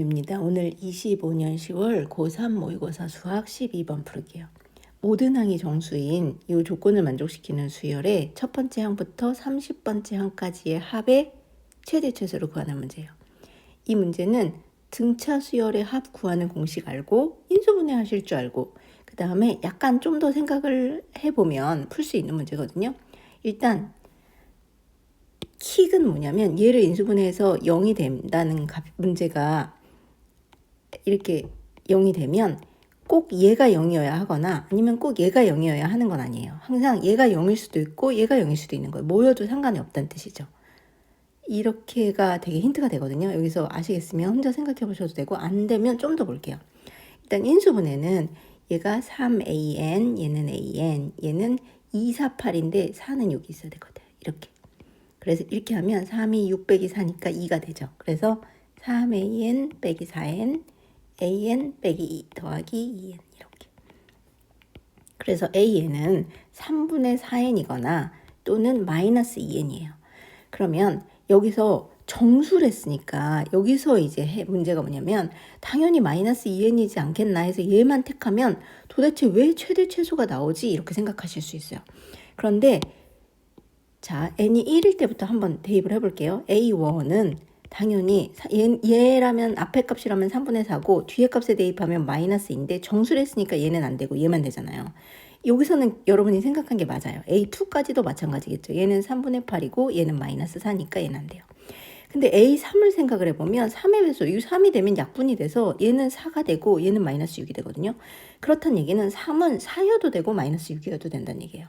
입니다. 오늘 25년 10월 고3 모의고사 수학 12번 풀기요. 모든 항이 정수인 이 조건을 만족시키는 수열의 첫 번째 항부터 30번째 항까지의 합의 최대 최소를 구하는 문제예요. 이 문제는 등차 수열의 합 구하는 공식 알고 인수분해 하실 줄 알고 그 다음에 약간 좀 더 생각을 해보면 풀 수 있는 문제거든요. 일단 킥은 뭐냐면 얘를 인수분해해서 0이 된다는 문제가 이렇게 0이 되면 꼭 얘가 0이어야 하거나 아니면 꼭 얘가 0이어야 하는 건 아니에요. 항상 얘가 0일 수도 있고 얘가 0일 수도 있는 거예요. 모여도 상관이 없다는 뜻이죠. 이렇게가 되게 힌트가 되거든요. 여기서 아시겠으면 혼자 생각해 보셔도 되고 안 되면 좀 더 볼게요. 일단 인수분해는 얘가 3an, 얘는 an, 얘는 2, 4, 8인데 4는 여기 있어야 되거든. 이렇게. 그래서 이렇게 하면 3이 6 빼기 4니까 2가 되죠. 그래서 3an 빼기 4n an 빼기 2 더하기 2n 이렇게. 그래서 an은 3분의 4n이거나 또는 마이너스 2n이에요. 그러면 여기서 정수를 했으니까 여기서 이제 문제가 뭐냐면 당연히 마이너스 2n이지 않겠나 해서 얘만 택하면 도대체 왜 최대 최소가 나오지? 이렇게 생각하실 수 있어요. 그런데 자, n이 1일 때부터 한번 대입을 해볼게요. a1은 당연히 얘라면 앞에 값이라면 3분의 4고 뒤에 값에 대입하면 마이너스인데 정수를 했으니까 얘는 안 되고 얘만 되잖아요. 여기서는 여러분이 생각한 게 맞아요. a2까지도 마찬가지겠죠. 얘는 3분의 8이고 얘는 마이너스 4니까 얘는 안 돼요. 근데 a3을 생각을 해보면 3의 배수, 이 3이 되면 약분이 돼서 얘는 4가 되고 얘는 마이너스 6이 되거든요. 그렇다는 얘기는 3은 4여도 되고 마이너스 6이어도 된다는 얘기예요.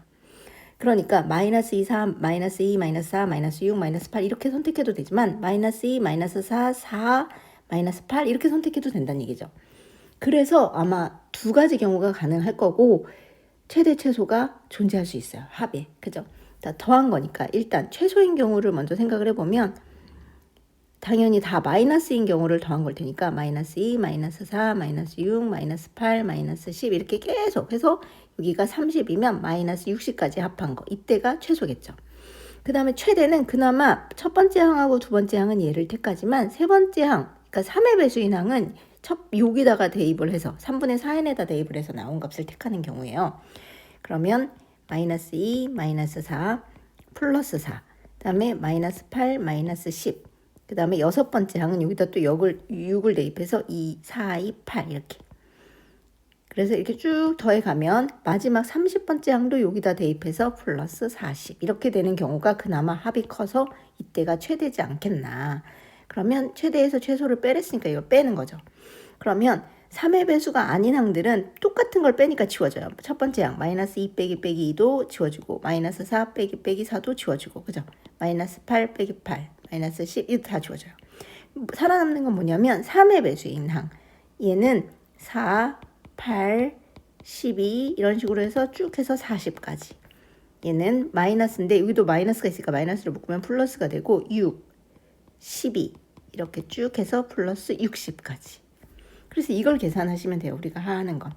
그러니까 마이너스 2, 3, 마이너스 2, 마이너스 4, 마이너스 6, 마이너스 8 이렇게 선택해도 되지만 마이너스 2, 마이너스 4, 4, 마이너스 8 이렇게 선택해도 된다는 얘기죠. 그래서 아마 두 가지 경우가 가능할 거고 최대 최소가 존재할 수 있어요. 합에. 그죠? 자, 더한 거니까 일단 최소인 경우를 먼저 생각을 해보면 당연히 다 마이너스인 경우를 더한 걸 테니까 마이너스 2, 마이너스 4, 마이너스 6, 마이너스 8, 마이너스 10 이렇게 계속 해서 여기가 30이면 마이너스 60까지 합한 거. 이때가 최소겠죠. 그 다음에 최대는 그나마 첫 번째 항하고 두 번째 항은 얘를 택하지만 세 번째 항, 그러니까 3의 배수인 항은 여기다가 대입을 해서 3분의 4n에다 대입을 해서 나온 값을 택하는 경우예요. 그러면 마이너스 2, 마이너스 4, 플러스 4, 그 다음에 마이너스 8, 마이너스 10, 그 다음에 여섯 번째 항은 여기다 또 6을 대입해서 2, 4, 2, 8 이렇게. 그래서 이렇게 쭉 더해가면 마지막 30번째 항도 여기다 대입해서 플러스 40 이렇게 되는 경우가 그나마 합이 커서 이때가 최대지 않겠나. 그러면 최대에서 최소를 빼랬으니까 이거 빼는 거죠. 그러면 3의 배수가 아닌 항들은 똑같은 걸 빼니까 지워져요. 첫 번째 항 마이너스 2 빼기 빼기 2도 지워지고 마이너스 4 빼기 빼기 4도 지워지고 그죠? 마이너스 8 빼기 8 마이너스 10 이거 다 지워져요. 살아남는 건 뭐냐면 3의 배수인 항 얘는 4 8, 12 이런 식으로 해서 쭉 해서 40까지. 얘는 마이너스인데 여기도 마이너스가 있으니까 마이너스를 묶으면 플러스가 되고 6, 12 이렇게 쭉 해서 플러스 60까지. 그래서 이걸 계산하시면 돼요. 우리가 하는 건.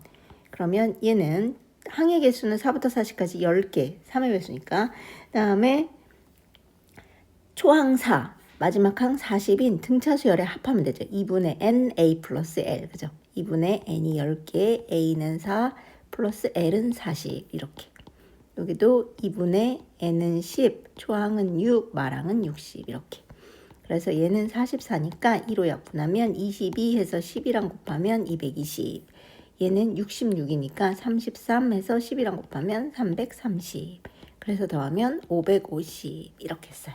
그러면 얘는 항의 개수는 4부터 40까지 10개 3의 배수니까 그 다음에 초항 4 마지막 항 40인 등차 수열에 합하면 되죠. 2분의 n a 플러스 l 그죠? 2분의 n이 10개, a는 4, 플러스 l은 40 이렇게. 여기도 2분의 n은 10, 초항은 6, 말항은 60 이렇게. 그래서 얘는 44니까 2로 약분하면 22 해서 10이랑 곱하면 220. 얘는 66이니까 33 해서 10이랑 곱하면 330. 그래서 더하면 550 이렇게 써요.